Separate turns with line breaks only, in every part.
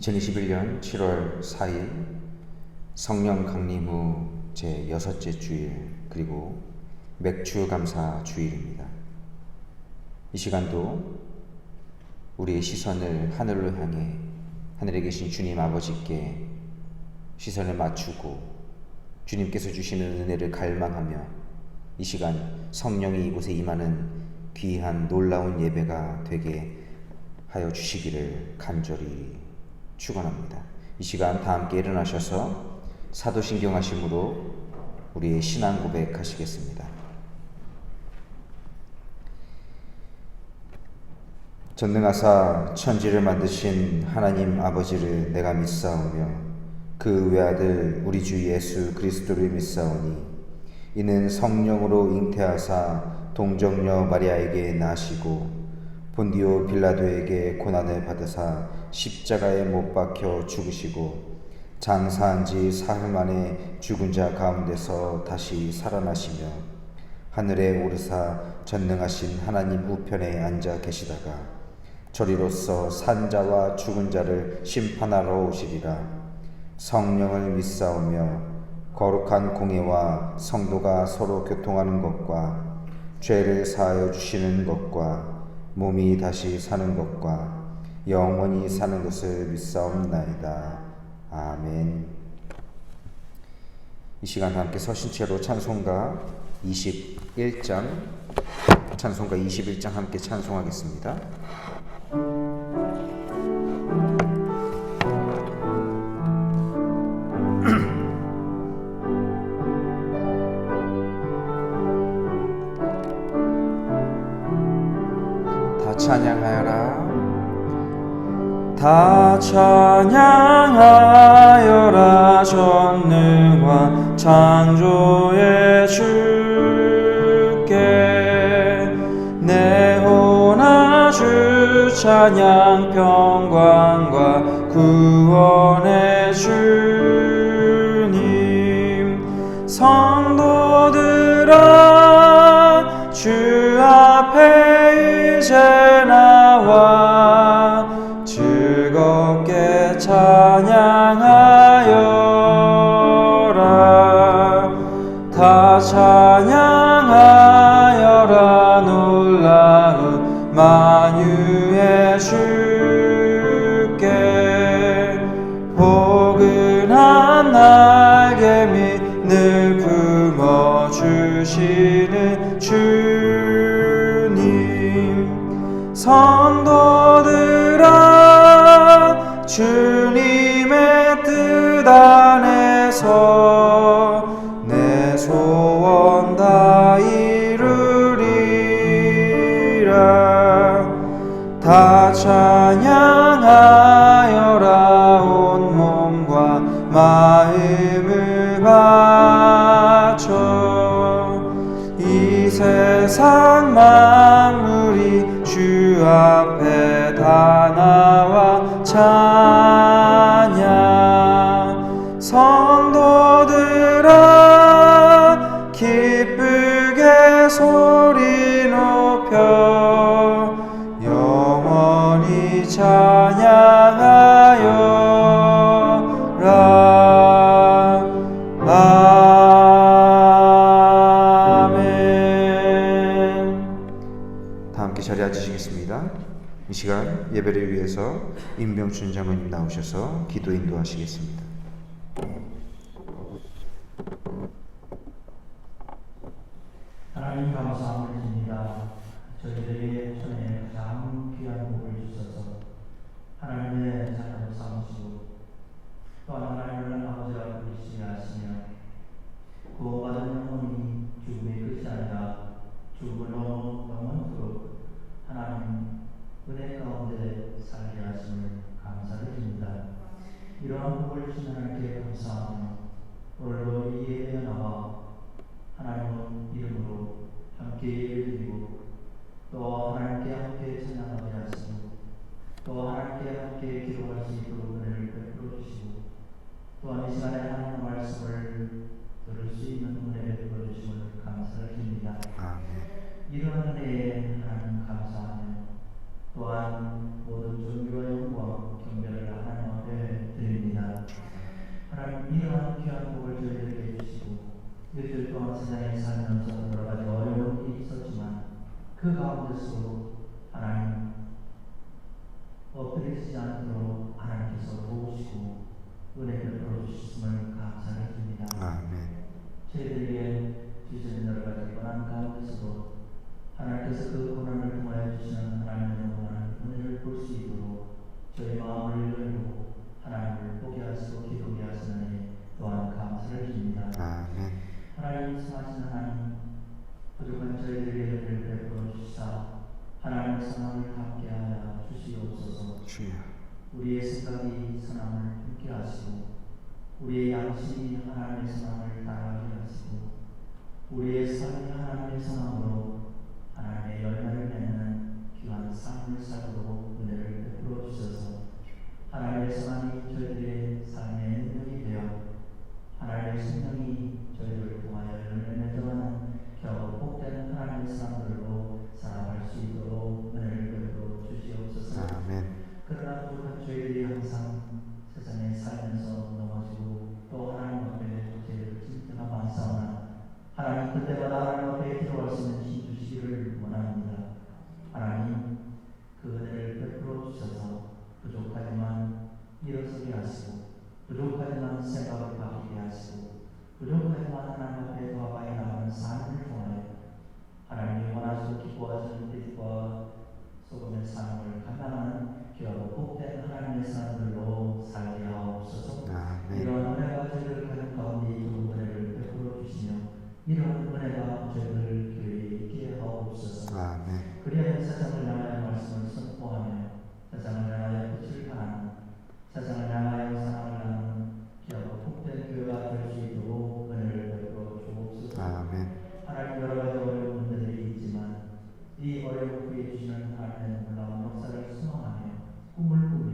2021년 7월 4일 성령 강림 후 제6째 주일, 그리고 맥주 감사 주일입니다. 이 시간도 우리의 시선을 하늘로 향해 하늘에 계신 주님 아버지께 시선을 맞추고 주님께서 주시는 은혜를 갈망하며 이 시간 성령이 이곳에 임하는 귀한 놀라운 예배가 되게 하여 주시기를 간절히 축원합니다. 이 시간 다 함께 일어나셔서 사도신경 하심으로 우리의 신앙 고백하시겠습니다. 전능하사 천지를 만드신 하나님 아버지를 내가 믿사오며 그 외아들 우리 주 예수 그리스도를 믿사오니 이는 성령으로 잉태하사 동정녀 마리아에게 나시고 본디오 빌라도에게 고난을 받으사 십자가에 못 박혀 죽으시고 장사한 지 사흘 만에 죽은 자 가운데서 다시 살아나시며 하늘에 오르사 전능하신 하나님 우편에 앉아 계시다가 저리로서 산 자와 죽은 자를 심판하러 오시리라. 성령을 믿사오며 거룩한 공예와 성도가 서로 교통하는 것과 죄를 사하여 주시는 것과 몸이 다시 사는 것과 영원히 사는 것을 믿사옵나이다. 아멘. 이 시간 함께 서신체로 찬송가 21장 함께 찬송하겠습니다. 다 찬양하여라 전능한 창조의 주께 내 혼아 주 찬양 평강과 구원의 주님 성도들아 주 앞에 이제 나와 즐겁게 찬양하여라. 다 찬양하여라. 놀라운 만유의 주께 포근한 날개 밑 늘 품어주시는 주님 성도들아 주님의 뜻 안에서 내 소원 다 이루리라. 다 찬양하여라. 온 몸과 마음을 바쳐 이 세상 만물이 주 앞에 다 나와 찬양 성도들아 기쁘게 소리 높여 영원히 찬양하여라. 아멘. 다 함께 자리에 앉으시겠습니다. 이 시간 예배를 위해서 임병춘 장로님 나오셔서 기도 인도하시겠습니다.
하나님 감사함을 드립니다. 저희들에게 전에 가장 귀한 복을 주셔서 하나님의 자녀로 삼으시고 또 하나님은 아버지와 그리시게 하시며 구원받은 영혼이 죽음의 끝이 아니라 죽음을 영원토록 하나님 은혜 가운데 살게 하심을 감사드립니다. 이러한 복을 주신 하나님께 감사하며 오늘도 이 예배에 나와 하나님의 이름으로 함께 예배드리고 또 하나님께 함께 찬양하게 하시고 또 하나님께 함께 기도할 수 있도록 은혜를 베풀어 주시고 또한 이 시간에 하나님의 말씀을 들을 수 있는 은혜를 베풀어 주심을 감사드립니다. 이러한 은혜에 하나님 감사하며 또한 모든 존귀와 영광 경배를 하나님 앞에 하나님 이러한 귀한 복을 저희들에게 주시고 일주일 동안 세상에 살면서 여러 가지 어려운 일이 있었지만 그 가운데서 하나님 엎드리지 않도록 하나님께서 도우시고 은혜 베풀어 주셨음을 감사를 드립니다.
아멘.
저희들에게 주시는 여러 가지 고난 가운데서도 하나님께서 그 고난을 통하여 주시는 하나님의 영원한 은혜를 볼 수 있도록 저희 마음을 열고 하나님을 보게 하시고 기도게 하시는 일 또한 감사를 드립니다.
아멘.
하나님 성하신 하나님 부족한 저희들에게 은혜를 베풀어 주시사 하나님의 선함을 함께하여 주시옵소서.
주여.
우리의 생각이 선함을 함께 하시고 우리의 양심이 하나님의 선함을 따라가게 하시고 우리의 삶이 하나님의 선함으로 하나님의 열매를 맺는 귀한 삶을 살도록 은혜를 베풀어 주셔서 하나님의 선함이 저희들의 삶의 능력이 되어 하나님의 성령이 저희들을 통하여 열매 맺어가는 겨우 복된 하나님의 사람들로 살아갈 수 있도록 은혜를 베풀어 주시옵소서.
아멘.
그러나 부족한 저희들이 항상 세상에 살면서 넘어지고 또 하나님 앞에 죄를 질 때가 많사오나 하나님 그때마다 하나님 앞에 기도할 수 있는 힘 주시기를 원합니다. 하나님 그 은혜를 베풀어 주셔서 부족하지만 일어서게 하시고 부족하지만 생각을 바뀌게 하시고 부족하지만 하나님 앞에 더 많이 나가는 삶을 통하여 하나님이 원하시고 기뻐하시는 뜻과 소금의 삶을 감당하는 귀하고 복된 하나님의 사람들로 살게 하옵소서.
아멘.
이러한 은혜가 저희를 가는 가운데 있고 은혜를 베풀어 주시며 이러한 은혜가 저희들 교회에 있게 하옵소서.
아멘.
그리하여 세상을 향하여 말씀을 선포하며 세상을 향하여 빛을 발하는 세상을 향하여 사랑을 나누는 귀하고 복된 교회가 될 수 있도록 은혜를 베풀어 주옵소서.
아멘.
하나님 여러 가지 어려운 문제들이 있지만 이 어려움을 구해 주시는 하나님의 놀라운 역사를 소망하며 꿈을 꾸며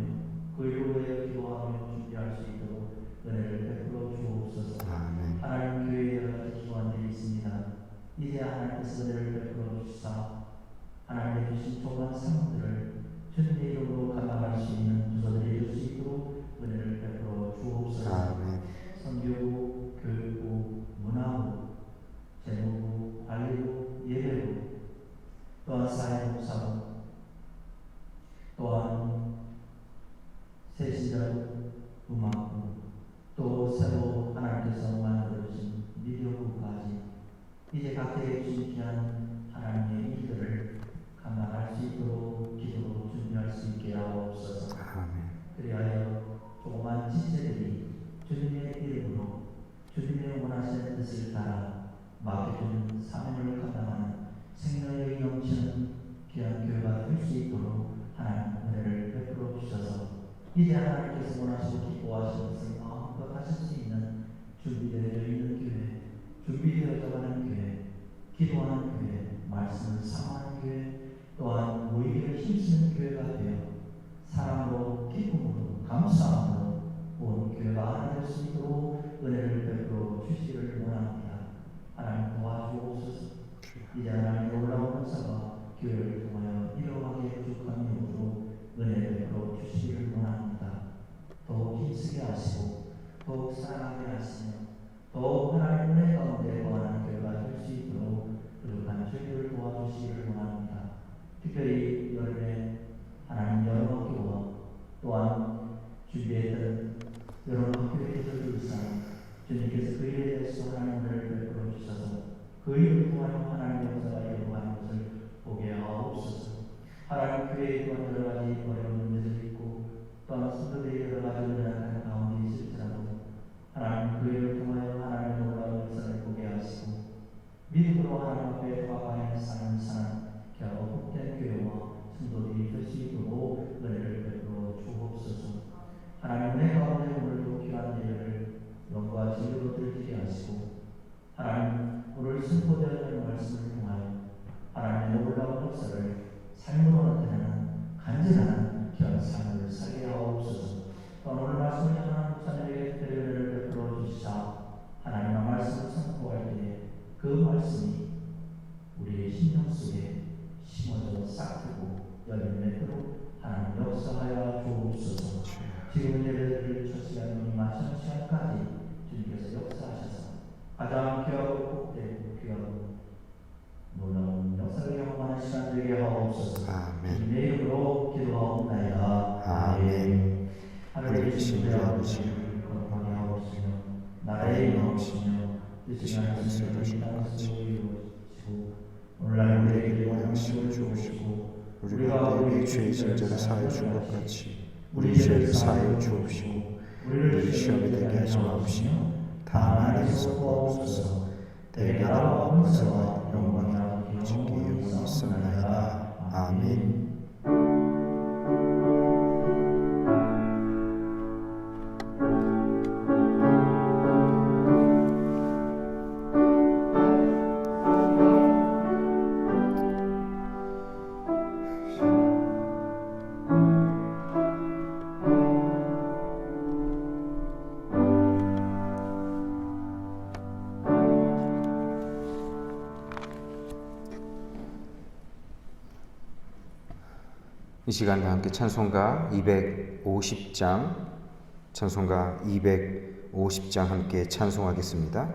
그 일을 위하여 기도하며 준비할 수 있도록 은혜를 베풀어 주옵소서.
아멘.
하나님 교회에 여러 가지 기도한 일이 있습니다. 이제 하나님께서 은혜를 베풀어 주시사 하나님의 주신 조그만 상황들을 주님의 이름으로 감당할 수 있는 주소들이 될 수 있도록 은혜를 베풀어 주옵소서.
아멘.
선교부, 교육부, 문화부, 재무부, 관리부, 예배부, 또한 사회복사부, 또한 세신자부, 음악부, 또 새로 하나님께서 만들어주신 미디어부까지 이제 각자의 주신 귀한 하나님의 일들을 감당할 수 있도록 기도로 준비할 수 있게 하옵소서.
아멘.
그리하여 조그만 지체들이 주님의 이름으로 주님의 원하시는 뜻을 따라 맡겨준 사명을 감당하는 생명력이 넘치는 귀한 교회가 될 수 있도록 하나님 은혜를 베풀어 주셔서 이제 하나님께서 원하시고 기뻐하시는 것을 마음껏 하실 수 있는 준비되어 있는 교회, 준비되어져 가는 교회, 기도하는 교회, 말씀을 사모하는 교회, 또한 모이기를 힘쓰는 교회가 되어 사랑으로 기쁨으로 감사함으로 온 교회가 하나 될 수 있도록 은혜를 베풀어 주시기를 원합니다. 하나님 도와주옵소서. 이제 하나님의 놀라운 역사가 교회를 통하여 일어나게 부족한 이유로 은혜를 베풀어 주시기를 원합니다. 더욱 힘쓰게 하시고 더욱 사랑하게 하시며 더욱 하나님 은혜 가운데 거하는 교회가 될 수 있도록 부족한 저희를 도와주시기를 원합니다. 특별히 여름에 하나님 여름 학교와 또한 준비했던 여름 학교의 뜻을 위해서 주님께서 그 일에 대해서 하나님 은혜를 베풀어 주셔서 그 일을 통하여 하나님의 역사가 일어나는 것을 보게 하옵소서. 하나님 교회에 또한 여러 가지 어려운 문제들이 있고 또한 성도들이 여러 가지 은혜하는 가운데 있을지라도 하나님 그 일을 통하여 하나님의 놀라운 역사를 보게 하시고 믿음으로 하나님 앞에 화가의 삶을 사는 겨우 복된 교회와 성도들이 될 수 있도록 은혜를 베풀어 주옵소서. 하나님 은혜 가운데 오늘도 귀한 예배를 영과 진리로 드리게 하시고 하나님 오늘 선포되는 말씀을 통하여 하나님의 놀라운 역사를 삶으로 나타내는 간절한 귀한 삶을 살게 하옵소서. 또한 오늘 말씀을 향한 목사님에게 특별히 은혜를 베풀어 주시사 하나님의 말씀을 선포할 때에 그 말씀이 우리의 심령 속에 심어져 싹트고 열매 맺도록 하나님 역사하여 주옵소서. 지금 예배를 첫 시간이 마치는 시간까지
살리신 우리 아버지여,
거룩하게 하옵시며 나라의 영광이시며 뜻이 하늘에서 이루어진 이루어지고 오늘날 우리에게 용서를 주옵시고 우리가 우리의 죄의 진자를 사하여 준 것 같이 우리 죄를 사하여 주옵시고 우리를 시험에 들게 하지 마옵시며 다만 악에서 구하옵소서. 대개 나라와 권세와 영광이 아버지께 영원히 있사옵나이다. 아멘.
이 시간과 함께 찬송가 250장, 찬송가 250장 함께 찬송하겠습니다.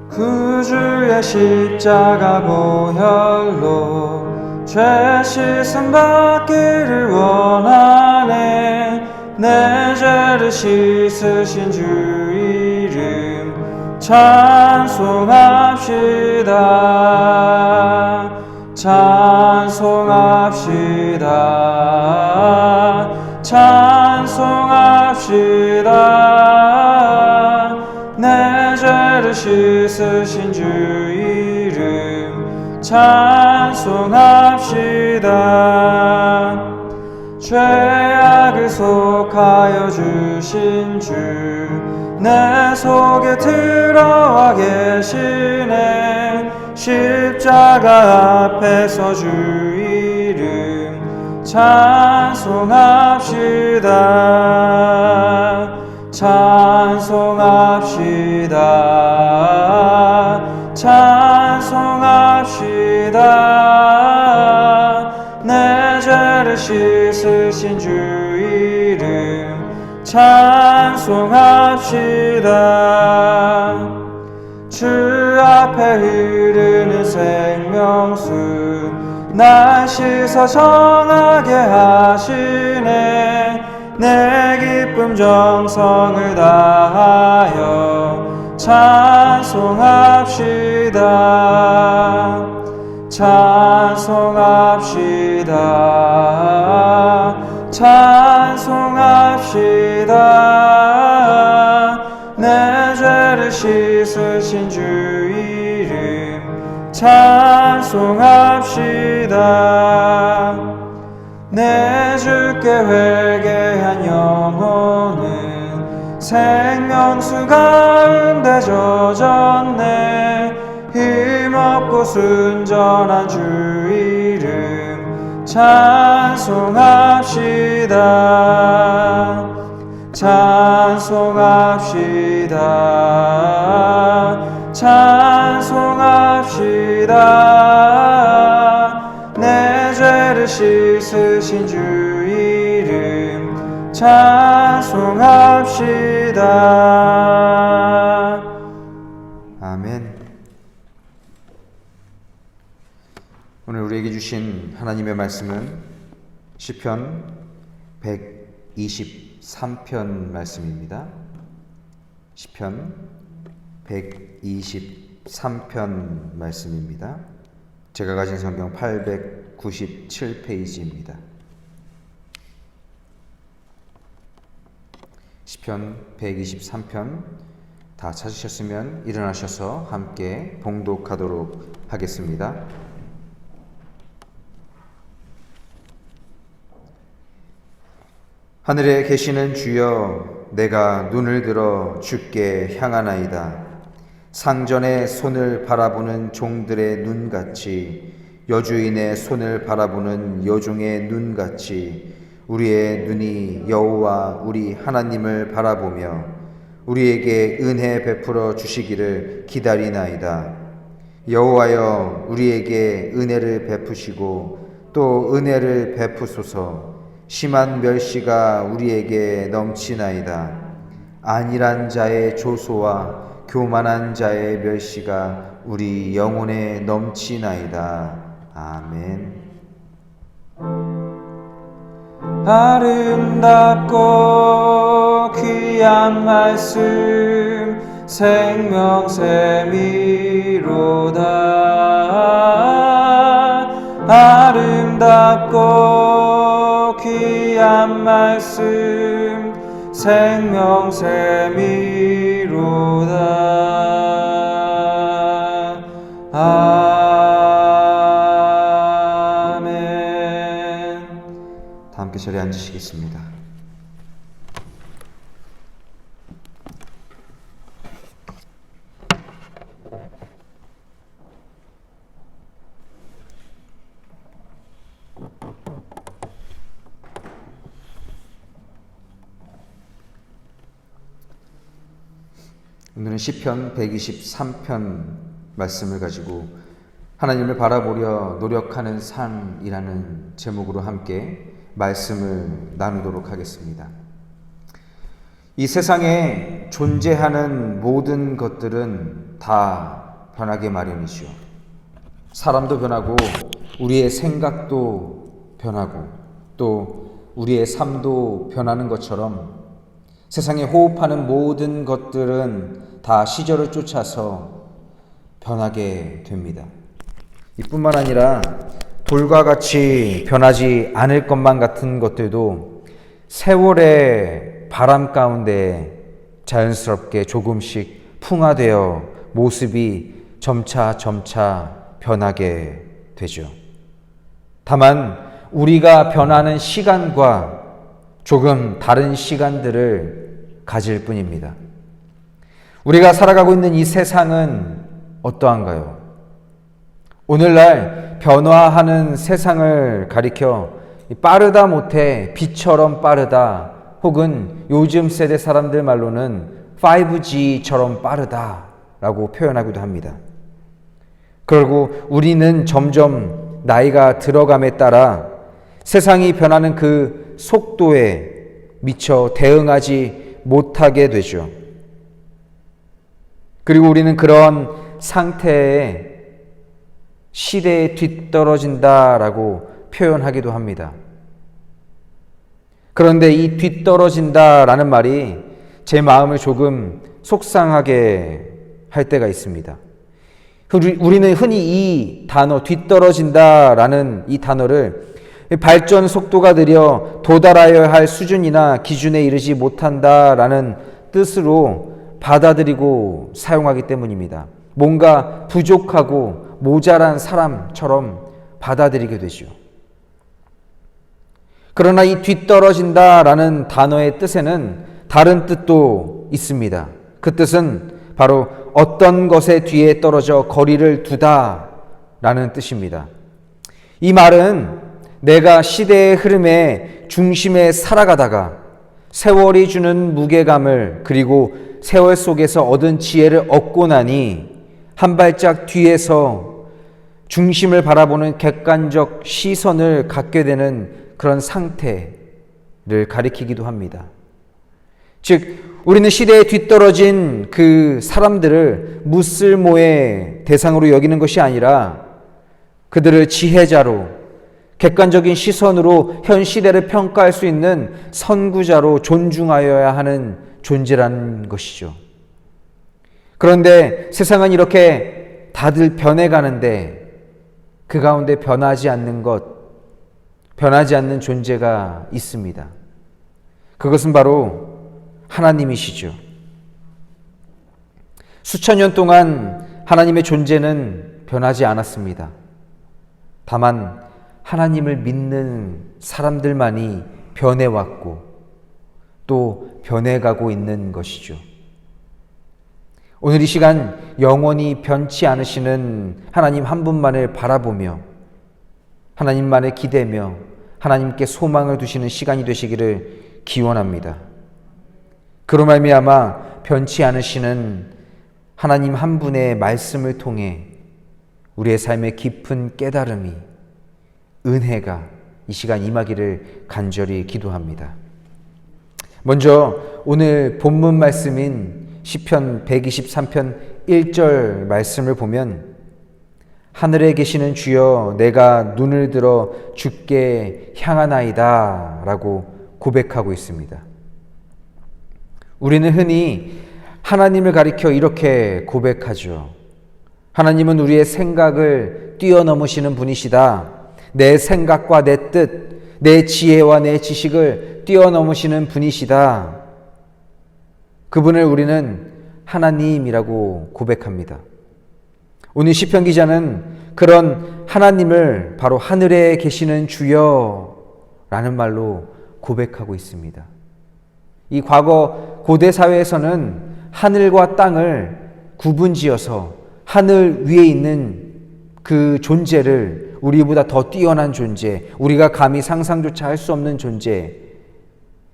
구주의 십자가 보혈로 죄 씻음 받기를 원하네. 내 죄를 씻으신 주 이름 찬송합시다. 찬송합시다. 찬송합시다. 내 죄를 씻으신 주 이름 찬송합시다. 죄악을 속하여 주신 주 내 속에 들어와 계시네. 십자가 앞에서 주 이름 찬송합시다. 찬송합시다. 찬송합시다. 내 죄를 씻으신 주 이름 찬송합시다. 주 앞에 흐르는 생명수 날 씻어 정하게 하시네. 내 기쁨 정성을 다하여 찬송합시다. 찬송합시다. 찬송합시다. 내 죄를 씻으신 주 이름 찬송합시다. 내 주께 회개한 영혼은 생명수 가운데 젖었네. 힘없고 순전한 주 이름 찬송합시다. 찬송합시다. 찬송합시다. 내 죄를 씻으신 주 이름 찬송합시다. 아멘. 오늘 우리에게 주신 하나님의 말씀은 시편 123편 말씀입니다. 시편 123편 말씀입니다. 제가 가진 성경 897페이지입니다. 시편 123편 다 찾으셨으면 일어나셔서 함께 봉독하도록 하겠습니다. 하늘에 계시는 주여, 내가 눈을 들어 주께 향하나이다. 상전의 손을 바라보는 종들의 눈같이, 여주인의 손을 바라보는 여종의 눈같이 우리의 눈이 여호와 우리 하나님을 바라보며 우리에게 은혜 베풀어 주시기를 기다리나이다. 여호와여, 우리에게 은혜를 베푸시고 또 은혜를 베푸소서. 심한 멸시가 우리에게 넘치나이다. 안일한 자의 조소와 교만한 자의 멸시가 우리 영혼에 넘치나이다. 아멘. 아름답고 귀한 말씀 생명샘이로다. 아름답고 귀한 말씀 생명샘이로다. 아멘. 다 함께 자리에 앉으시겠습니다. 오늘은 시편 123편 말씀을 가지고 하나님을 바라보려 노력하는 삶이라는 제목으로 함께 말씀을 나누도록 하겠습니다. 이 세상에 존재하는 모든 것들은 다 변하게 마련이죠. 사람도 변하고 우리의 생각도 변하고 또 우리의 삶도 변하는 것처럼 세상에 호흡하는 모든 것들은 다 시절을 쫓아서 변하게 됩니다. 이뿐만 아니라 돌과 같이 변하지 않을 것만 같은 것들도 세월의 바람 가운데 자연스럽게 조금씩 풍화되어 모습이 점차 변하게 되죠. 다만 우리가 변하는 시간과 조금 다른 시간들을 가질 뿐입니다. 우리가 살아가고 있는 이 세상은 어떠한가요? 오늘날 변화하는 세상을 가리켜 빠르다 못해 빛처럼 빠르다, 혹은 요즘 세대 사람들 말로는 5G처럼 빠르다라고 표현하기도 합니다. 그리고 우리는 점점 나이가 들어감에 따라 세상이 변하는 그 속도에 미처 대응하지 못하게 되죠. 그리고 우리는 그런 상태에 시대에 뒤떨어진다라고 표현하기도 합니다. 그런데 이 뒤떨어진다라는 말이 제 마음을 조금 속상하게 할 때가 있습니다. 우리는 흔히 이 단어, 뒤떨어진다라는 이 단어를 발전 속도가 느려 도달하여야 할 수준이나 기준에 이르지 못한다라는 뜻으로 받아들이고 사용하기 때문입니다. 뭔가 부족하고 모자란 사람처럼 받아들이게 되죠. 그러나 이 뒤떨어진다라는 단어의 뜻에는 다른 뜻도 있습니다. 그 뜻은 바로 어떤 것에 뒤에 떨어져 거리를 두다라는 뜻입니다. 이 말은 내가 시대의 흐름의 중심에 살아가다가 세월이 주는 무게감을 그리고 세월 속에서 얻은 지혜를 얻고 나니 한 발짝 뒤에서 중심을 바라보는 객관적 시선을 갖게 되는 그런 상태를 가리키기도 합니다. 즉, 우리는 시대에 뒤떨어진 그 사람들을 무쓸모의 대상으로 여기는 것이 아니라 그들을 지혜자로, 객관적인 시선으로 현 시대를 평가할 수 있는 선구자로 존중하여야 하는 존재라는 것이죠. 그런데 세상은 이렇게 다들 변해가는데 그 가운데 변하지 않는 것, 변하지 않는 존재가 있습니다. 그것은 바로 하나님이시죠. 수천 년 동안 하나님의 존재는 변하지 않았습니다. 다만 하나님을 믿는 사람들만이 변해왔고 또 변해가고 있는 것이죠. 오늘 이 시간 영원히 변치 않으시는 하나님 한 분만을 바라보며 하나님만을 기대며 하나님께 소망을 두시는 시간이 되시기를 기원합니다. 그로 말미암아 변치 않으시는 하나님 한 분의 말씀을 통해 우리의 삶의 깊은 깨달음이, 은혜가 이 시간 임하기를 간절히 기도합니다. 먼저 오늘 본문 말씀인 시편 123편 1절 말씀을 보면 하늘에 계시는 주여 내가 눈을 들어 주께 향하나이다 라고 고백하고 있습니다. 우리는 흔히 하나님을 가리켜 이렇게 고백하죠. 하나님은 우리의 생각을 뛰어넘으시는 분이시다. 내 생각과 내 뜻, 내 지혜와 내 지식을 뛰어넘으시는 분이시다. 그분을 우리는 하나님이라고 고백합니다. 오늘 시편 기자는 그런 하나님을 바로 하늘에 계시는 주여라는 말로 고백하고 있습니다. 이 과거 고대 사회에서는 하늘과 땅을 구분지어서 하늘 위에 있는 그 존재를 우리보다 더 뛰어난 존재, 우리가 감히 상상조차 할 수 없는 존재,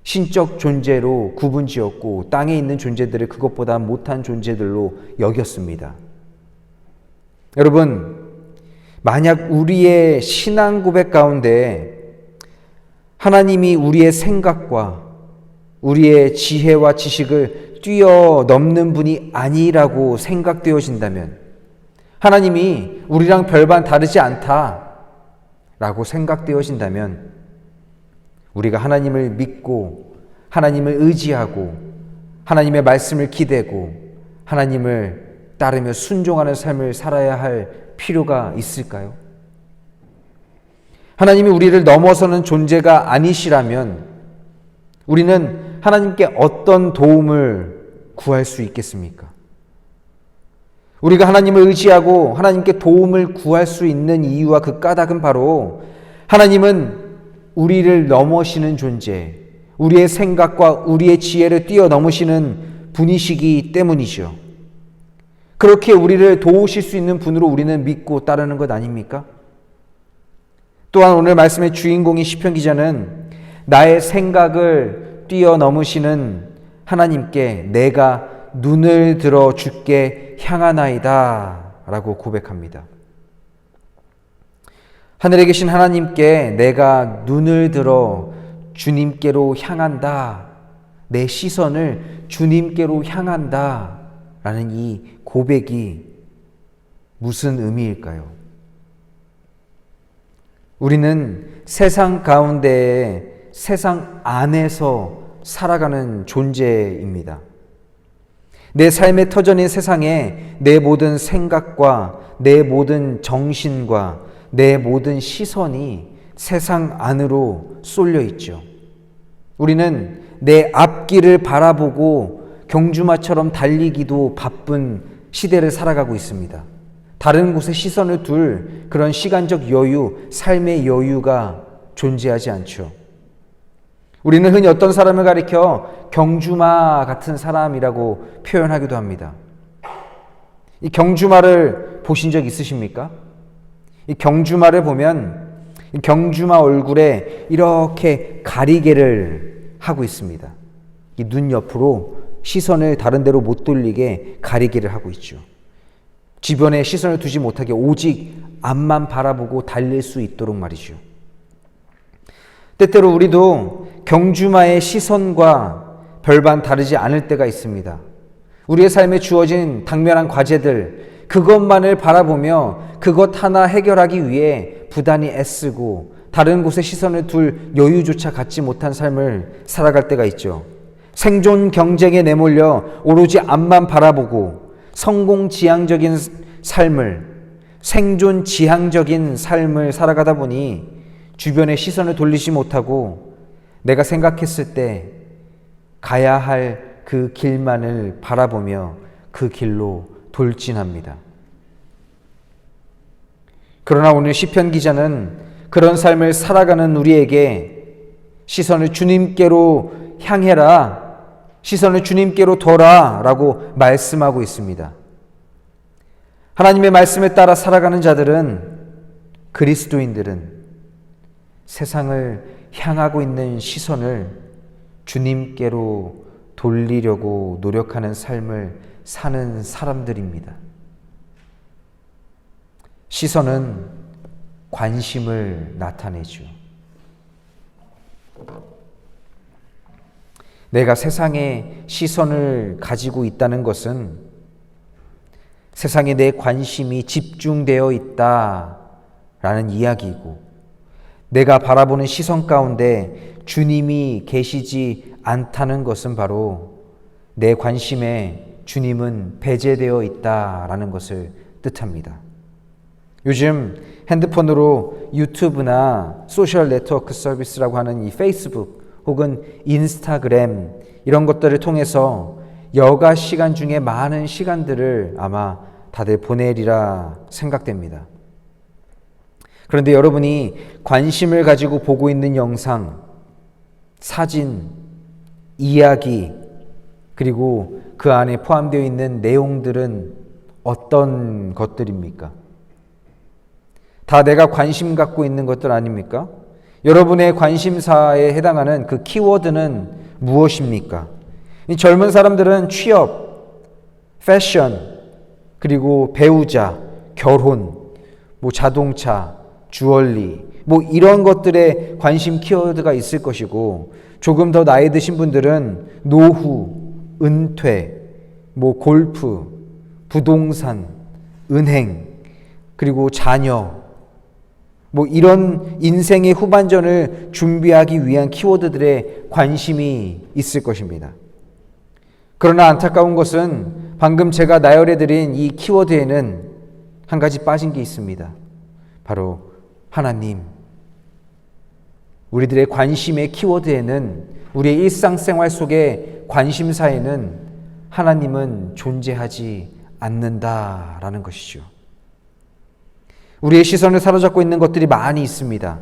신적 존재로 구분지었고 땅에 있는 존재들을 그것보다 못한 존재들로 여겼습니다. 여러분, 만약 우리의 신앙 고백 가운데 하나님이 우리의 생각과 우리의 지혜와 지식을 뛰어넘는 분이 아니라고 생각되어진다면, 하나님이 우리랑 별반 다르지 않다라고 생각되어진다면, 우리가 하나님을 믿고 하나님을 의지하고 하나님의 말씀을 기대고 하나님을 따르며 순종하는 삶을 살아야 할 필요가 있을까요? 하나님이 우리를 넘어서는 존재가 아니시라면 우리는 하나님께 어떤 도움을 구할 수 있겠습니까? 우리가 하나님을 의지하고 하나님께 도움을 구할 수 있는 이유와 그 까닭은 바로 하나님은 우리를 넘어시는 존재, 우리의 생각과 우리의 지혜를 뛰어넘으시는 분이시기 때문이죠. 그렇게 우리를 도우실 수 있는 분으로 우리는 믿고 따르는 것 아닙니까? 또한 오늘 말씀의 주인공인 시편 기자는 나의 생각을 뛰어넘으시는 하나님께 내가 눈을 들어 주께 향하나이다 라고 고백합니다. 하늘에 계신 하나님께 내가 눈을 들어 주님께로 향한다, 내 시선을 주님께로 향한다 라는 이 고백이 무슨 의미일까요? 우리는 세상 가운데 세상 안에서 살아가는 존재입니다. 내 삶의 터전인 세상에 내 모든 생각과 내 모든 정신과 내 모든 시선이 세상 안으로 쏠려 있죠. 우리는 내 앞길을 바라보고 경주마처럼 달리기도 바쁜 시대를 살아가고 있습니다. 다른 곳에 시선을 둘 그런 시간적 여유, 삶의 여유가 존재하지 않죠. 우리는 흔히 어떤 사람을 가리켜 경주마 같은 사람이라고 표현하기도 합니다. 이 경주마를 보신 적 있으십니까? 이 경주마를 보면 이 경주마 얼굴에 이렇게 가리개를 하고 있습니다. 이 눈 옆으로 시선을 다른 데로 못 돌리게 가리개를 하고 있죠. 주변에 시선을 두지 못하게 오직 앞만 바라보고 달릴 수 있도록 말이죠. 때때로 우리도 경주마의 시선과 별반 다르지 않을 때가 있습니다. 우리의 삶에 주어진 당면한 과제들, 그것만을 바라보며 그것 하나 해결하기 위해 부단히 애쓰고 다른 곳에 시선을 둘 여유조차 갖지 못한 삶을 살아갈 때가 있죠. 생존 경쟁에 내몰려 오로지 앞만 바라보고 성공지향적인 삶을, 생존 지향적인 삶을 살아가다 보니 주변에 시선을 돌리지 못하고 내가 생각했을 때 가야 할 그 길만을 바라보며 그 길로 돌진합니다. 그러나 오늘 시편 기자는 그런 삶을 살아가는 우리에게 시선을 주님께로 향해라, 시선을 주님께로 둬라 라고 말씀하고 있습니다. 하나님의 말씀에 따라 살아가는 자들은, 그리스도인들은 세상을 향하고 있는 시선을 주님께로 돌리려고 노력하는 삶을 사는 사람들입니다. 시선은 관심을 나타내죠. 내가 세상의 시선을 가지고 있다는 것은 세상에 내 관심이 집중되어 있다라는 이야기이고, 내가 바라보는 시선 가운데 주님이 계시지 않다는 것은 바로 내 관심에 주님은 배제되어 있다라는 것을 뜻합니다. 요즘 핸드폰으로 유튜브나 소셜 네트워크 서비스라고 하는 이 페이스북 혹은 인스타그램 이런 것들을 통해서 여가 시간 중에 많은 시간들을 아마 다들 보내리라 생각됩니다. 그런데 여러분이 관심을 가지고 보고 있는 영상, 사진, 이야기, 그리고 그 안에 포함되어 있는 내용들은 어떤 것들입니까? 다 내가 관심 갖고 있는 것들 아닙니까? 여러분의 관심사에 해당하는 그 키워드는 무엇입니까? 이 젊은 사람들은 취업, 패션, 그리고 배우자, 결혼, 자동차, 주얼리, 이런 것들에 관심 키워드가 있을 것이고, 조금 더 나이 드신 분들은 노후, 은퇴, 골프, 부동산, 은행, 그리고 자녀, 이런 인생의 후반전을 준비하기 위한 키워드들에 관심이 있을 것입니다. 그러나 안타까운 것은 방금 제가 나열해드린 이 키워드에는 한 가지 빠진 게 있습니다. 바로 하나님. 우리들의 관심의 키워드에는, 우리의 일상생활 속의 관심사에는 하나님은 존재하지 않는다라는 것이죠. 우리의 시선을 사로잡고 있는 것들이 많이 있습니다.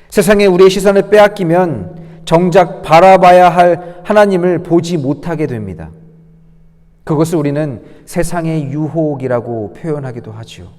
세상에 우리의 시선을 빼앗기면 정작 바라봐야 할 하나님을 보지 못하게 됩니다. 그것을 우리는 세상의 유혹이라고 표현하기도 하죠.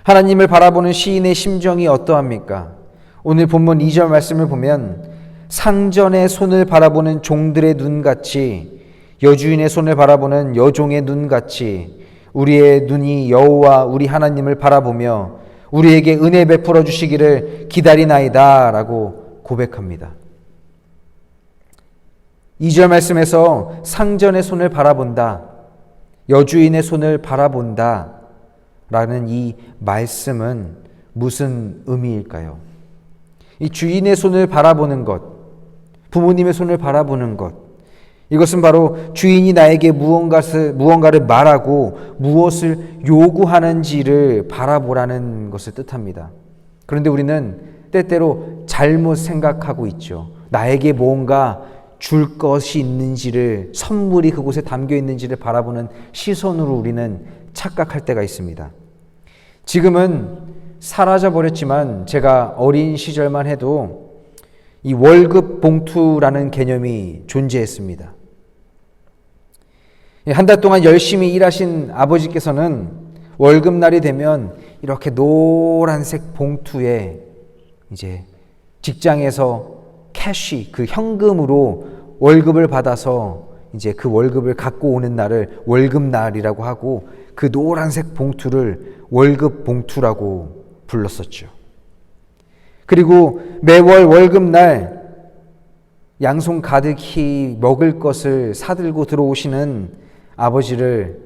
하나님을 바라보는 시인의 심정이 어떠합니까? 오늘 본문 2절 말씀을 보면 상전의 손을 바라보는 종들의 눈같이, 여주인의 손을 바라보는 여종의 눈같이 우리의 눈이 여호와 우리 하나님을 바라보며 우리에게 은혜 베풀어 주시기를 기다리나이다 라고 고백합니다. 2절 말씀에서 상전의 손을 바라본다, 여주인의 손을 바라본다 라는 이 말씀은 무슨 의미일까요? 이 주인의 손을 바라보는 것, 부모님의 손을 바라보는 것, 이것은 바로 주인이 나에게 무언가를 말하고 무엇을 요구하는지를 바라보라는 것을 뜻합니다. 그런데 우리는 때때로 잘못 생각하고 있죠. 나에게 뭔가 줄 것이 있는지를, 선물이 그곳에 담겨 있는지를 바라보는 시선으로 우리는 착각할 때가 있습니다. 지금은 사라져버렸지만 제가 어린 시절만 해도 이 월급 봉투라는 개념이 존재했습니다. 한 달 동안 열심히 일하신 아버지께서는 월급날이 되면 이렇게 노란색 봉투에 이제 직장에서 캐시, 그 현금으로 월급을 받아서 이제 그 월급을 갖고 오는 날을 월급날이라고 하고, 그 노란색 봉투를 월급 봉투라고 불렀었죠. 그리고 매월 월급날 양손 가득히 먹을 것을 사들고 들어오시는 아버지를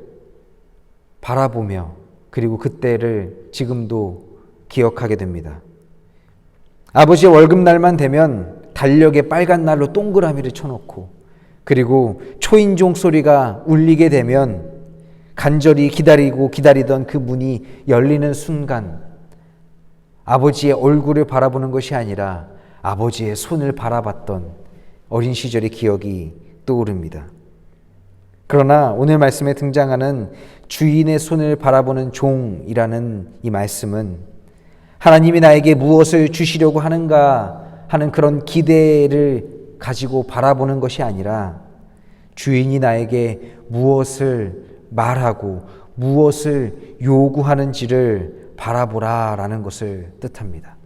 바라보며, 그리고 그때를 지금도 기억하게 됩니다. 아버지의 월급날만 되면 달력에 빨간 날로 동그라미를 쳐놓고, 그리고 초인종 소리가 울리게 되면 간절히 기다리던 그 문이 열리는 순간 아버지의 얼굴을 바라보는 것이 아니라 아버지의 손을 바라봤던 어린 시절의 기억이 떠오릅니다. 그러나 오늘 말씀에 등장하는 주인의 손을 바라보는 종이라는 이 말씀은 하나님이 나에게 무엇을 주시려고 하는가 하는 그런 기대를 가지고 바라보는 것이 아니라 주인이 나에게 무엇을 말하고 무엇을 요구하는지를 바라보라라는 것을 뜻합니다.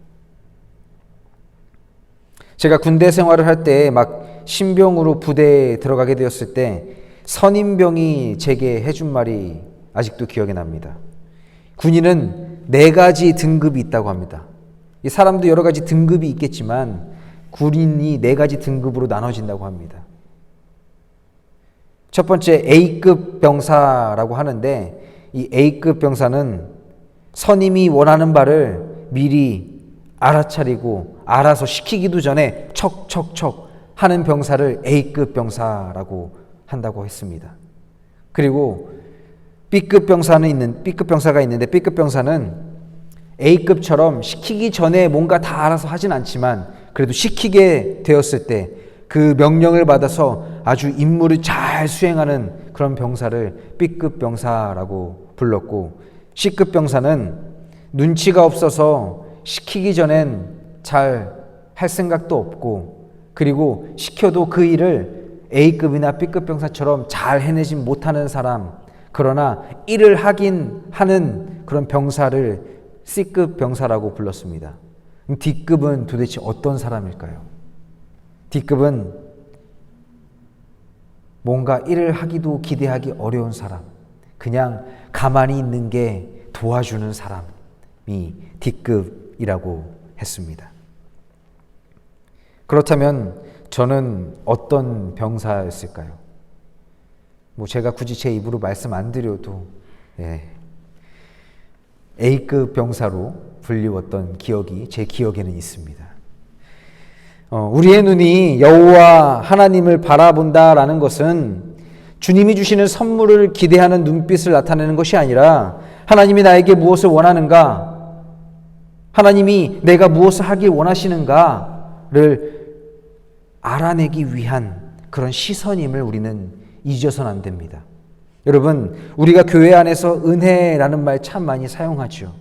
제가 군대 생활을 할 때 막 신병으로 부대에 들어가게 되었을 때 선임병이 제게 해준 말이 아직도 기억에 납니다. 군인은 4가지 등급이 있다고 합니다. 이 사람도 여러 가지 등급이 있겠지만 군인이 4가지 등급으로 나눠진다고 합니다. 첫 번째 A급 병사라고 하는데, 이 A급 병사는 선임이 원하는 바를 미리 알아차리고 알아서 시키기도 전에 척척척 하는 병사를 A급 병사라고 한다고 했습니다. 그리고 B급 병사가 있는데, B급 병사는 A급처럼 시키기 전에 뭔가 다 알아서 하진 않지만 그래도 시키게 되었을 때 그 명령을 받아서 아주 임무를 잘 수행하는 그런 병사를 B급 병사라고 불렀고, C급 병사는 눈치가 없어서 시키기 전엔 잘 할 생각도 없고, 그리고 시켜도 그 일을 A급이나 B급 병사처럼 잘 해내지 못하는 사람, 그러나 일을 하긴 하는 그런 병사를 C급 병사라고 불렀습니다. D급은 도대체 어떤 사람일까요? D급은 뭔가 일을 하기도 기대하기 어려운 사람, 그냥 가만히 있는 게 도와주는 사람이 D급이라고 했습니다. 그렇다면 저는 어떤 병사였을까요? 제가 굳이 제 입으로 말씀 안 드려도 A급 병사로 불리웠던 기억이 제 기억에는 있습니다. 우리의 눈이 여호와 하나님을 바라본다라는 것은 주님이 주시는 선물을 기대하는 눈빛을 나타내는 것이 아니라, 하나님이 나에게 무엇을 원하는가, 하나님이 내가 무엇을 하길 원하시는가를 알아내기 위한 그런 시선임을 우리는 잊어서는 안 됩니다. 여러분, 우리가 교회 안에서 은혜라는 말 참 많이 사용하죠.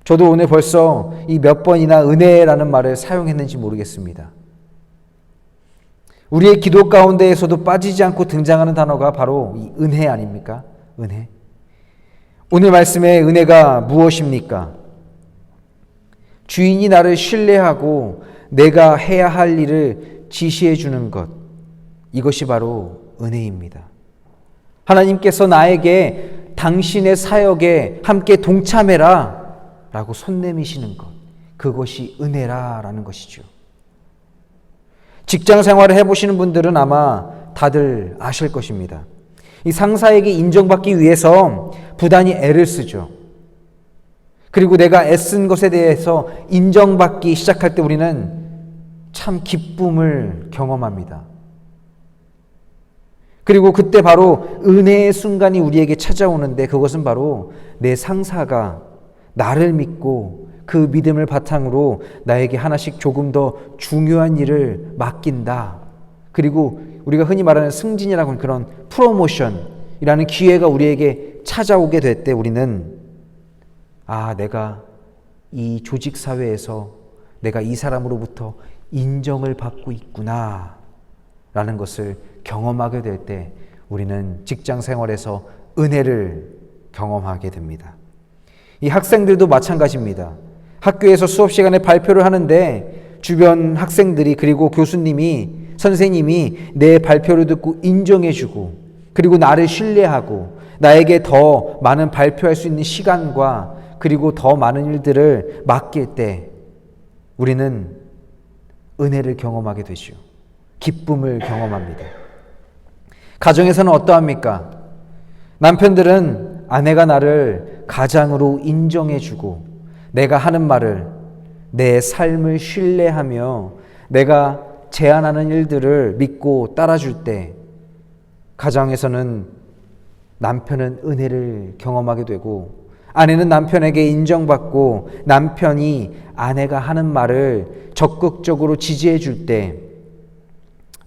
저도 오늘 벌써 이 몇 번이나 은혜라는 말을 사용했는지 모르겠습니다. 우리의 기도 가운데에서도 빠지지 않고 등장하는 단어가 바로 이 은혜 아닙니까? 은혜. 오늘 말씀의 은혜가 무엇입니까? 주인이 나를 신뢰하고 내가 해야 할 일을 지시해 주는 것, 이것이 바로 은혜입니다. 하나님께서 나에게 당신의 사역에 함께 동참해라 라고 손 내미시는 것, 그것이 은혜라라는 것이죠. 직장 생활을 해보시는 분들은 아마 다들 아실 것입니다. 이 상사에게 인정받기 위해서 부단히 애를 쓰죠. 그리고 내가 애쓴 것에 대해서 인정받기 시작할 때 우리는 참 기쁨을 경험합니다. 그리고 그때 바로 은혜의 순간이 우리에게 찾아오는데, 그것은 바로 내 상사가 나를 믿고 그 믿음을 바탕으로 나에게 하나씩 조금 더 중요한 일을 맡긴다. 그리고 우리가 흔히 말하는 승진이라고 하는 그런 프로모션이라는 기회가 우리에게 찾아오게 될 때 우리는 내가 이 조직 사회에서 내가 이 사람으로부터 인정을 받고 있구나 라는 것을 경험하게 될 때 우리는 직장 생활에서 은혜를 경험하게 됩니다. 이 학생들도 마찬가지입니다. 학교에서 수업 시간에 발표를 하는데 주변 학생들이, 그리고 교수님이, 선생님이 내 발표를 듣고 인정해주고, 그리고 나를 신뢰하고 나에게 더 많은 발표할 수 있는 시간과 그리고 더 많은 일들을 맡길 때 우리는 은혜를 경험하게 되죠. 기쁨을 경험합니다. 가정에서는 어떠합니까? 남편들은 아내가 나를 가장으로 인정해주고 내가 하는 말을, 내 삶을 신뢰하며 내가 제안하는 일들을 믿고 따라줄 때 가정에서는 남편은 은혜를 경험하게 되고, 아내는 남편에게 인정받고 남편이 아내가 하는 말을 적극적으로 지지해 줄 때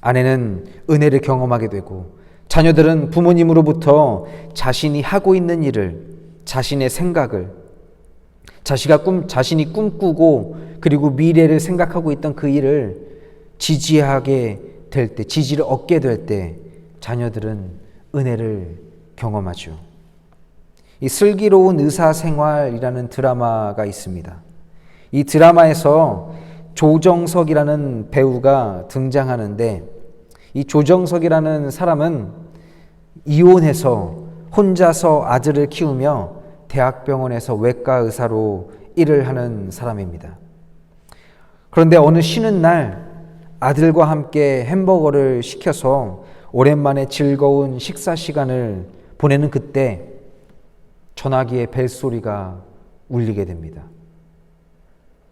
아내는 은혜를 경험하게 되고, 자녀들은 부모님으로부터 자신이 하고 있는 일을, 자신의 생각을, 자신이 꿈꾸고 그리고 미래를 생각하고 있던 그 일을 지지하게 될 때, 지지를 얻게 될 때 자녀들은 은혜를 경험하죠. 이 슬기로운 의사생활이라는 드라마가 있습니다. 이 드라마에서 조정석이라는 배우가 등장하는데, 이 조정석이라는 사람은 이혼해서 혼자서 아들을 키우며 대학병원에서 외과 의사로 일을 하는 사람입니다. 그런데 어느 쉬는 날 아들과 함께 햄버거를 시켜서 오랜만에 즐거운 식사 시간을 보내는 그때 전화기의 벨소리가 울리게 됩니다.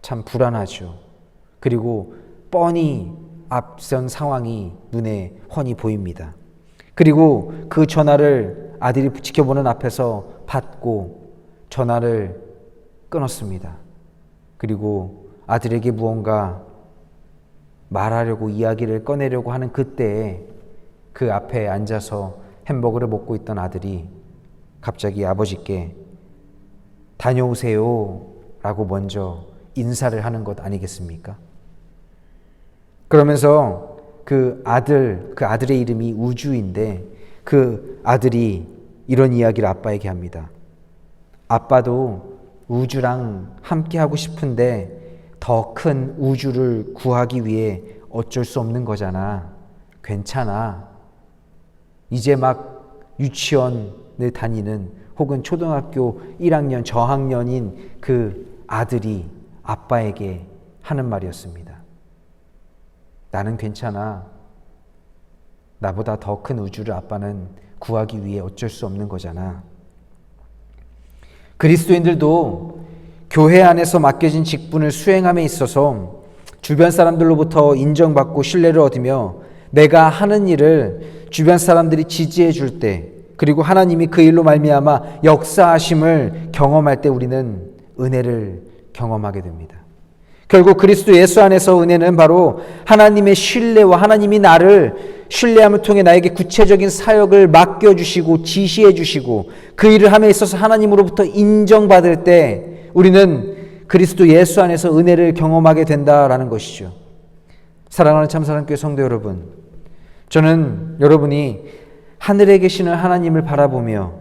참 불안하죠. 그리고 뻔히 앞선 상황이 눈에 훤히 보입니다. 그리고 그 전화를 아들이 지켜보는 앞에서 받고 전화를 끊었습니다. 그리고 아들에게 무언가 말하려고 이야기를 꺼내려고 하는 그때에 그 앞에 앉아서 햄버거를 먹고 있던 아들이 갑자기 아버지께 다녀오세요 라고 먼저 인사를 하는 것 아니겠습니까? 그러면서 그 아들의 이름이 우주인데 그 아들이 이런 이야기를 아빠에게 합니다. 아빠도 우주랑 함께 하고 싶은데 더 큰 우주를 구하기 위해 어쩔 수 없는 거잖아. 괜찮아. 이제 막 유치원을 다니는 혹은 초등학교 1학년 저학년인 그 아들이 아빠에게 하는 말이었습니다. 나는 괜찮아. 나보다 더 큰 우주를 아빠는 구하기 위해 어쩔 수 없는 거잖아. 그리스도인들도 교회 안에서 맡겨진 직분을 수행함에 있어서 주변 사람들로부터 인정받고 신뢰를 얻으며 내가 하는 일을 주변 사람들이 지지해 줄 때, 그리고 하나님이 그 일로 말미암아 역사하심을 경험할 때 우리는 은혜를 경험하게 됩니다. 결국 그리스도 예수 안에서 은혜는 바로 하나님의 신뢰와 하나님이 나를 신뢰함을 통해 나에게 구체적인 사역을 맡겨주시고 지시해주시고 그 일을 함에 있어서 하나님으로부터 인정받을 때 우리는 그리스도 예수 안에서 은혜를 경험하게 된다라는 것이죠. 사랑하는 참사랑교회 성도 여러분, 저는 여러분이 하늘에 계시는 하나님을 바라보며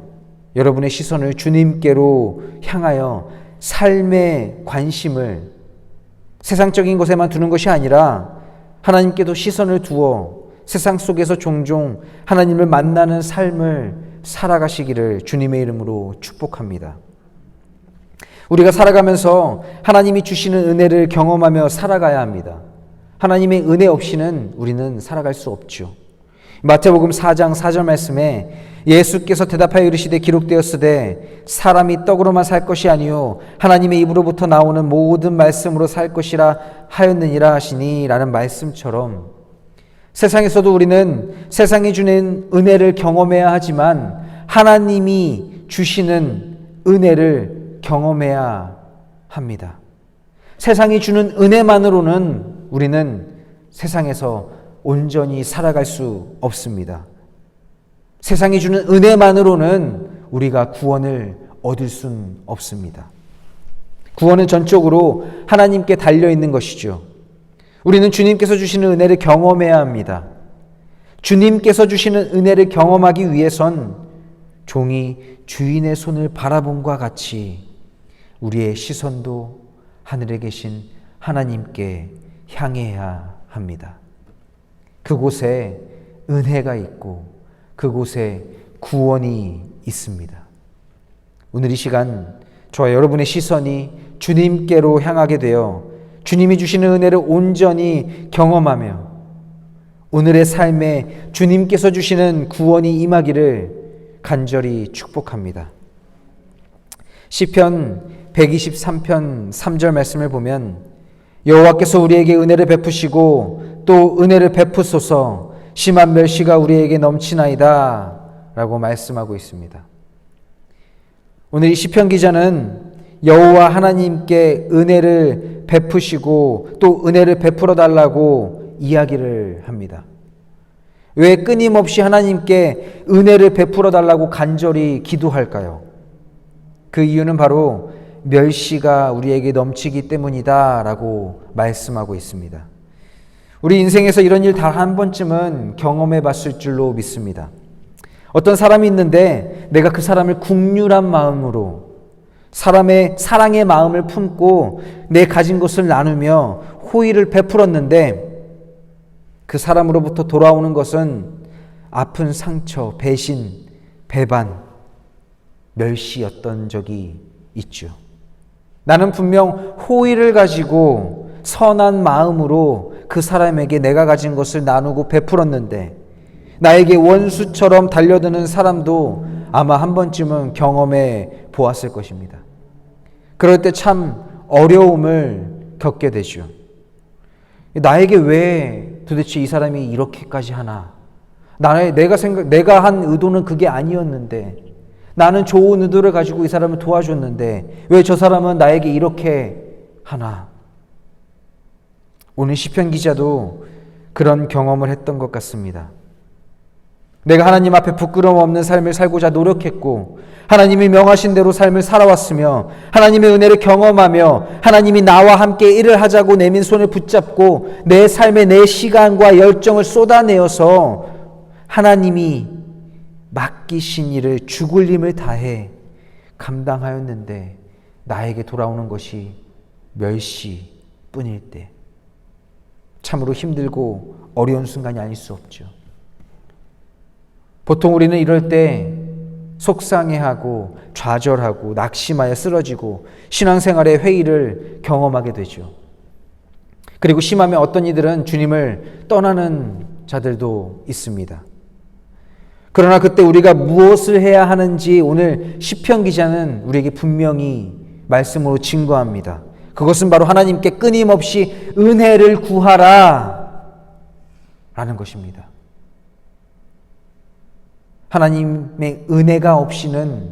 여러분의 시선을 주님께로 향하여 삶의 관심을 세상적인 것에만 두는 것이 아니라 하나님께도 시선을 두어 세상 속에서 종종 하나님을 만나는 삶을 살아가시기를 주님의 이름으로 축복합니다. 우리가 살아가면서 하나님이 주시는 은혜를 경험하며 살아가야 합니다. 하나님의 은혜 없이는 우리는 살아갈 수 없죠. 마태복음 4장 4절 말씀에 예수께서 대답하여 이르시되 기록되었으되 사람이 떡으로만 살 것이 아니요 하나님의 입으로부터 나오는 모든 말씀으로 살 것이라 하였느니라 하시니 라는 말씀처럼 세상에서도 우리는 세상이 주는 은혜를 경험해야 하지만 하나님이 주시는 은혜를 경험해야 합니다. 세상이 주는 은혜만으로는 우리는 세상에서 온전히 살아갈 수 없습니다. 세상이 주는 은혜만으로는 우리가 구원을 얻을 수는 없습니다. 구원은 전적으로 하나님께 달려있는 것이죠. 우리는 주님께서 주시는 은혜를 경험해야 합니다. 주님께서 주시는 은혜를 경험하기 위해선 종이 주인의 손을 바라봄과 같이 우리의 시선도 하늘에 계신 하나님께 향해야 합니다. 그곳에 은혜가 있고 그곳에 구원이 있습니다. 오늘 이 시간 저와 여러분의 시선이 주님께로 향하게 되어 주님이 주시는 은혜를 온전히 경험하며 오늘의 삶에 주님께서 주시는 구원이 임하기를 간절히 축복합니다. 시편 123편 3절 말씀을 보면 여호와께서 우리에게 은혜를 베푸시고 또 은혜를 베푸소서 심한 멸시가 우리에게 넘치나이다 라고 말씀하고 있습니다. 오늘 이 시편 기자는 여호와 하나님께 은혜를 베푸시고 또 은혜를 베풀어 달라고 이야기를 합니다. 왜 끊임없이 하나님께 은혜를 베풀어 달라고 간절히 기도할까요? 그 이유는 바로 멸시가 우리에게 넘치기 때문이다 라고 말씀하고 있습니다. 우리 인생에서 이런 일 단 한 번쯤은 경험해 봤을 줄로 믿습니다. 어떤 사람이 있는데 내가 그 사람을 국률한 마음으로 사람의 사랑의 마음을 품고 내 가진 것을 나누며 호의를 베풀었는데 그 사람으로부터 돌아오는 것은 아픈 상처, 배신, 배반, 멸시였던 적이 있죠. 나는 분명 호의를 가지고 선한 마음으로 그 사람에게 내가 가진 것을 나누고 베풀었는데 나에게 원수처럼 달려드는 사람도 아마 한 번쯤은 경험해 보았을 것입니다. 그럴 때 참 어려움을 겪게 되죠. 나에게 왜 도대체 이 사람이 이렇게까지 하나? 내가 한 의도는 그게 아니었는데, 나는 좋은 의도를 가지고 이 사람을 도와줬는데 왜 저 사람은 나에게 이렇게 하나? 오늘 시편 기자도 그런 경험을 했던 것 같습니다. 내가 하나님 앞에 부끄러움 없는 삶을 살고자 노력했고 하나님이 명하신 대로 삶을 살아왔으며 하나님의 은혜를 경험하며 하나님이 나와 함께 일을 하자고 내민 손을 붙잡고 내 삶에 내 시간과 열정을 쏟아내어서 하나님이 맡기신 일을 죽을 힘을 다해 감당하였는데 나에게 돌아오는 것이 멸시뿐일 때 참으로 힘들고 어려운 순간이 아닐 수 없죠. 보통 우리는 이럴 때 속상해하고 좌절하고 낙심하여 쓰러지고 신앙생활의 회의를 경험하게 되죠. 그리고 심하면 어떤 이들은 주님을 떠나는 자들도 있습니다. 그러나 그때 우리가 무엇을 해야 하는지 오늘 시편 기자는 우리에게 분명히 말씀으로 증거합니다. 그것은 바로 하나님께 끊임없이 은혜를 구하라 라는 것입니다. 하나님의 은혜가 없이는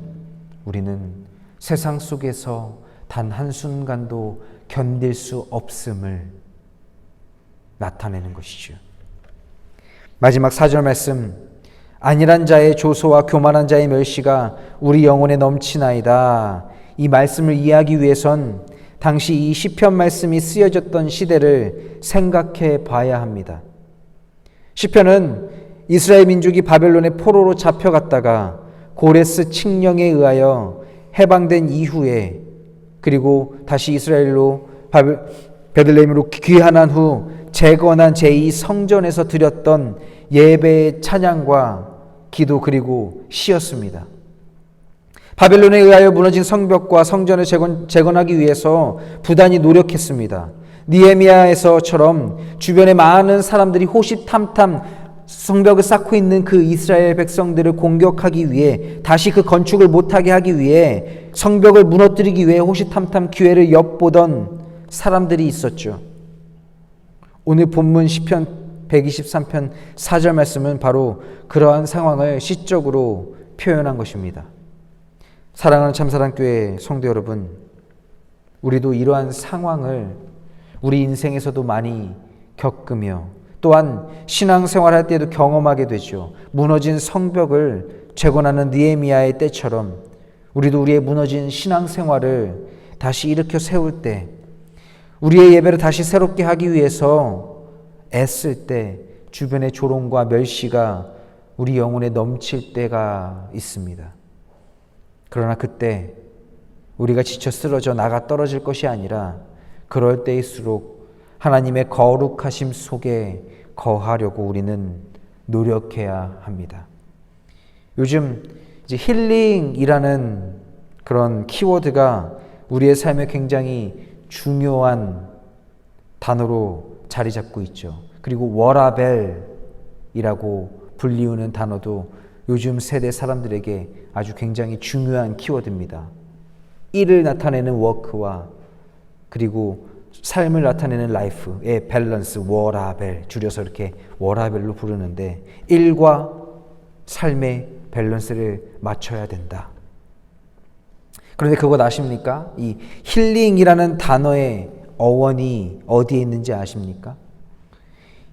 우리는 세상 속에서 단 한순간도 견딜 수 없음을 나타내는 것이죠. 마지막 4절 말씀, 안일한 자의 조소와 교만한 자의 멸시가 우리 영혼에 넘치나이다. 이 말씀을 이해하기 위해선 당시 이 시편 말씀이 쓰여졌던 시대를 생각해 봐야 합니다. 시편은 이스라엘 민족이 바벨론의 포로로 잡혀갔다가 고레스 칙령에 의하여 해방된 이후에 그리고 다시 이스라엘로 베들레헴으로 귀환한 후 재건한 제2성전에서 드렸던 예배의 찬양과 기도 그리고 시였습니다. 바벨론에 의하여 무너진 성벽과 성전을 재건하기 위해서 부단히 노력했습니다. 느헤미야에서처럼 주변에 많은 사람들이 호시탐탐 성벽을 쌓고 있는 그 이스라엘 백성들을 공격하기 위해 다시 그 건축을 못하게 하기 위해 성벽을 무너뜨리기 위해 호시탐탐 기회를 엿보던 사람들이 있었죠. 오늘 본문 시편 123편 4절 말씀은 바로 그러한 상황을 시적으로 표현한 것입니다. 사랑하는 참사랑교회 성도 여러분, 우리도 이러한 상황을 우리 인생에서도 많이 겪으며 또한 신앙생활할 때도 경험하게 되죠. 무너진 성벽을 재건하는 느헤미야의 때처럼 우리도 우리의 무너진 신앙생활을 다시 일으켜 세울 때, 우리의 예배를 다시 새롭게 하기 위해서 애쓸 때 주변의 조롱과 멸시가 우리 영혼에 넘칠 때가 있습니다. 그러나 그때 우리가 지쳐 쓰러져 나가 떨어질 것이 아니라 그럴 때일수록 하나님의 거룩하심 속에 거하려고 우리는 노력해야 합니다. 요즘 이제 힐링이라는 그런 키워드가 우리의 삶에 굉장히 중요한 단어로 자리 잡고 있죠. 그리고 워라벨이라고 불리우는 단어도 요즘 세대 사람들에게 아주 굉장히 중요한 키워드입니다. 일을 나타내는 워크와 그리고 삶을 나타내는 라이프의 밸런스, 워라벨, 줄여서 이렇게 워라벨로 부르는데 일과 삶의 밸런스를 맞춰야 된다. 그런데 그거 아십니까? 이 힐링이라는 단어의 어원이 어디에 있는지 아십니까?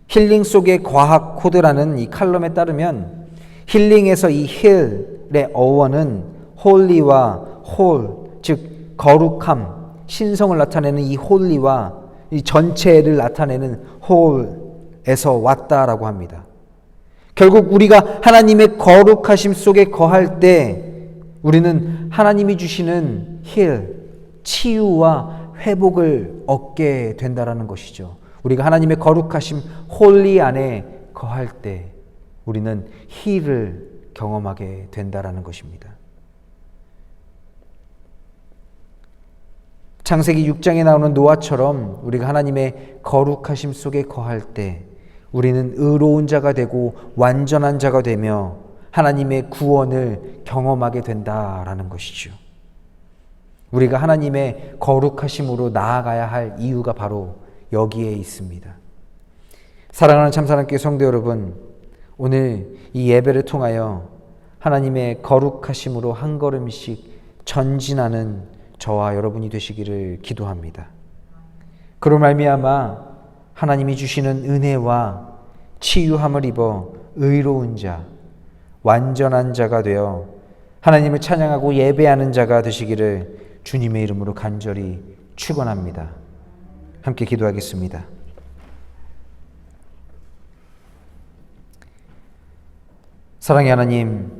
힐링 속의 과학 코드라는 이 칼럼에 따르면 힐링에서 이 힐의 어원은 홀리와 홀, 즉 거룩함, 신성을 나타내는 이 홀리와 이 전체를 나타내는 홀에서 왔다라고 합니다. 결국 우리가 하나님의 거룩하심 속에 거할 때 우리는 하나님이 주시는 힐, 치유와 회복을 얻게 된다라는 것이죠. 우리가 하나님의 거룩하심 홀리 안에 거할 때 우리는 힐을 경험하게 된다라는 것입니다. 창세기 6장에 나오는 노아처럼 우리가 하나님의 거룩하심 속에 거할 때 우리는 의로운 자가 되고 완전한 자가 되며 하나님의 구원을 경험하게 된다라는 것이죠. 우리가 하나님의 거룩하심으로 나아가야 할 이유가 바로 여기에 있습니다. 사랑하는 참사랑교회 성도 여러분, 오늘 이 예배를 통하여 하나님의 거룩하심으로 한 걸음씩 전진하는 저와 여러분이 되시기를 기도합니다. 그로 말미암아 하나님이 주시는 은혜와 치유함을 입어 의로운 자, 완전한 자가 되어 하나님을 찬양하고 예배하는 자가 되시기를 주님의 이름으로 간절히 축원합니다. 함께 기도하겠습니다. 사랑의 하나님,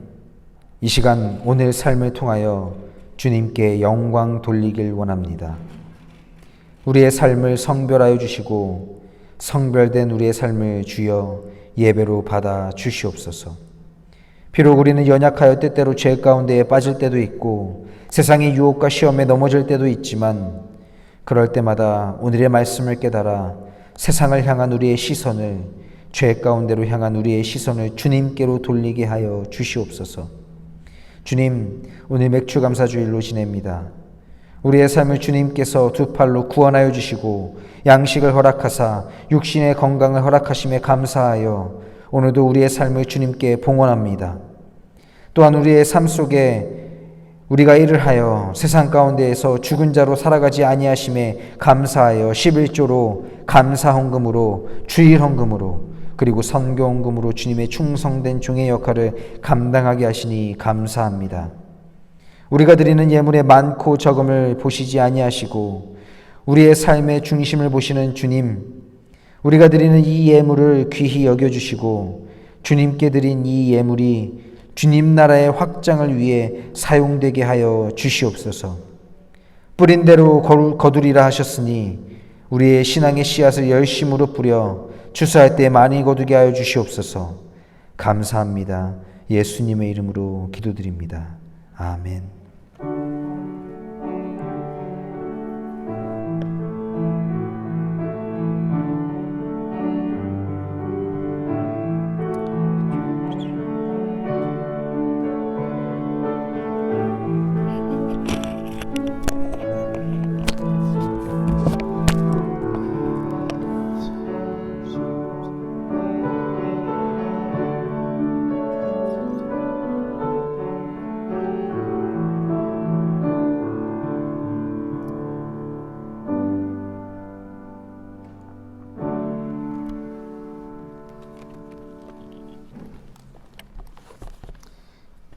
이 시간 오늘 삶을 통하여 주님께 영광 돌리길 원합니다. 우리의 삶을 성별하여 주시고 성별된 우리의 삶을 주여 예배로 받아 주시옵소서. 비록 우리는 연약하여 때때로 죄 가운데에 빠질 때도 있고 세상의 유혹과 시험에 넘어질 때도 있지만 그럴 때마다 오늘의 말씀을 깨달아 세상을 향한 우리의 시선을, 죄 가운데로 향한 우리의 시선을 주님께로 돌리게 하여 주시옵소서. 주님, 오늘 맥주감사주일로 지냅니다. 우리의 삶을 주님께서 두 팔로 구원하여 주시고 양식을 허락하사 육신의 건강을 허락하심에 감사하여 오늘도 우리의 삶을 주님께 봉헌합니다. 또한 우리의 삶 속에 우리가 일을 하여 세상 가운데에서 죽은 자로 살아가지 아니하심에 감사하여 11조로 감사헌금으로 주일헌금으로 그리고 선교헌금으로 주님의 충성된 종의 역할을 감당하게 하시니 감사합니다. 우리가 드리는 예물의 많고 적음을 보시지 아니하시고 우리의 삶의 중심을 보시는 주님, 우리가 드리는 이 예물을 귀히 여겨주시고 주님께 드린 이 예물이 주님 나라의 확장을 위해 사용되게 하여 주시옵소서. 뿌린 대로 거두리라 하셨으니 우리의 신앙의 씨앗을 열심으로 뿌려 추수할 때 많이 거두게 하여 주시옵소서. 감사합니다. 예수님의 이름으로 기도드립니다. 아멘.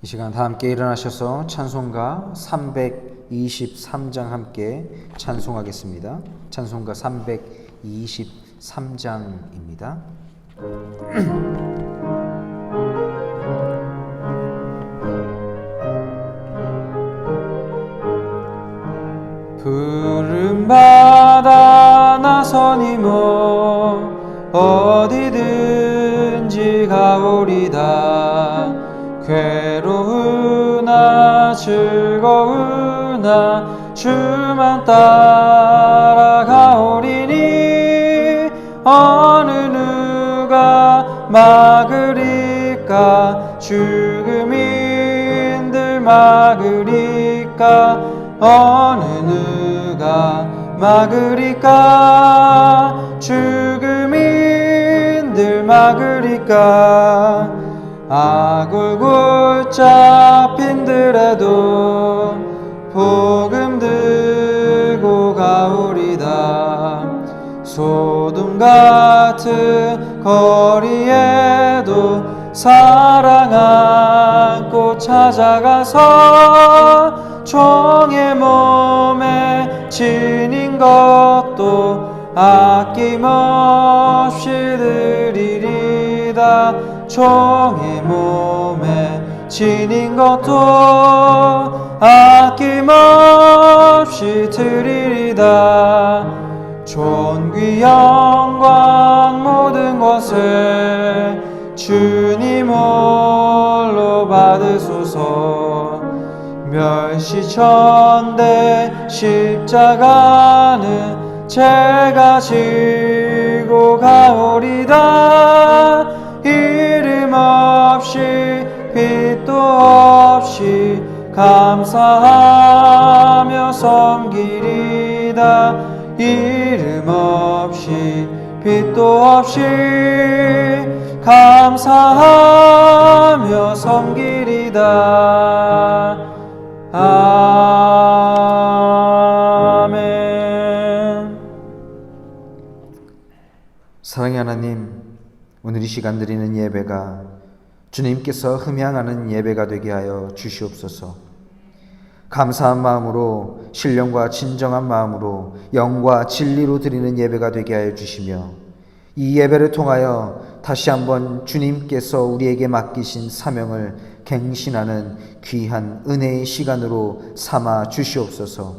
이 시간 다 함께 일어나셔서 찬송가 323장 함께 찬송하겠습니다. 찬송가 323장입니다. 부름받아 나서니모 어디든지 가오리다. 괴로우나 즐거우나 주만 따라가오리니 어느 누가 막으리까. 죽음인들 막으리까. 어느 누가 막으리까. 죽음인들 막으리까. 아굴골 잡힌들에도 복음 들고 가오리다. 소돔 같은 거리에도 사랑 안고 찾아가서 종의 몸에 지닌 것도 아낌없이 드리리다. 종의 몸에 지닌 것도 아낌없이 드리리다. 존귀 영광 모든 것을 주님 홀로 받으소서. 멸시천대 십자가는 제가 지고 가오리다. 이름 없이 빛도 없이 감사하며 섬기리다. 이름 없이 빛도 없이 감사하며 섬기리다. 아멘. 사랑의 하나님, 오늘 이 시간 드리는 예배가 주님께서 흠향하는 예배가 되게 하여 주시옵소서. 감사한 마음으로, 신령과 진정한 마음으로, 영과 진리로 드리는 예배가 되게 하여 주시며, 이 예배를 통하여 다시 한번 주님께서 우리에게 맡기신 사명을 갱신하는 귀한 은혜의 시간으로 삼아 주시옵소서.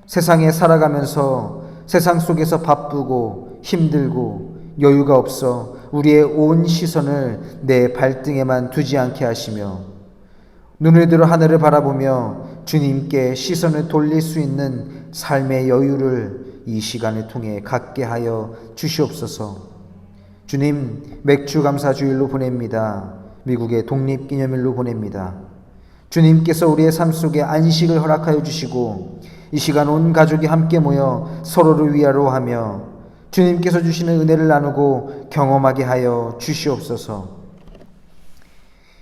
세상에 살아가면서 세상 속에서 바쁘고 힘들고 여유가 없어 우리의 온 시선을 내 발등에만 두지 않게 하시며, 눈을 들어 하늘을 바라보며 주님께 시선을 돌릴 수 있는 삶의 여유를 이 시간을 통해 갖게 하여 주시옵소서. 주님, 맥주감사주일로 보냅니다. 미국의 독립기념일로 보냅니다. 주님께서 우리의 삶 속에 안식을 허락하여 주시고, 이 시간 온 가족이 함께 모여 서로를 위하러 하며 주님께서 주시는 은혜를 나누고 경험하게 하여 주시옵소서.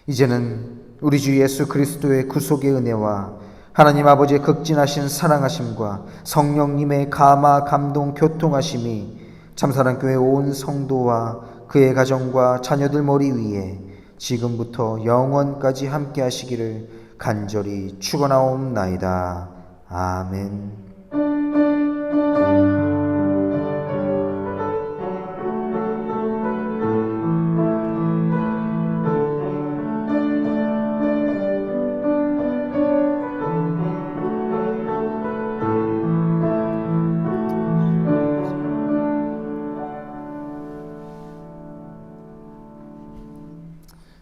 이제는 우리 주 예수 그리스도의 구속의 은혜와 하나님 아버지의 극진하신 사랑하심과 성령님의 감화 감동 교통하심이 참사랑교회 온 성도와 그의 가정과 자녀들 머리 위에 지금부터 영원까지 함께 하시기를 간절히 축원하옵나이다. 아멘.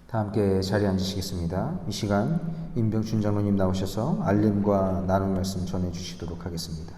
다 함께 자리에 앉으시겠습니다. 이 시간 임병춘 장로님 나오셔서 알림과 나눔 말씀 전해주시도록 하겠습니다.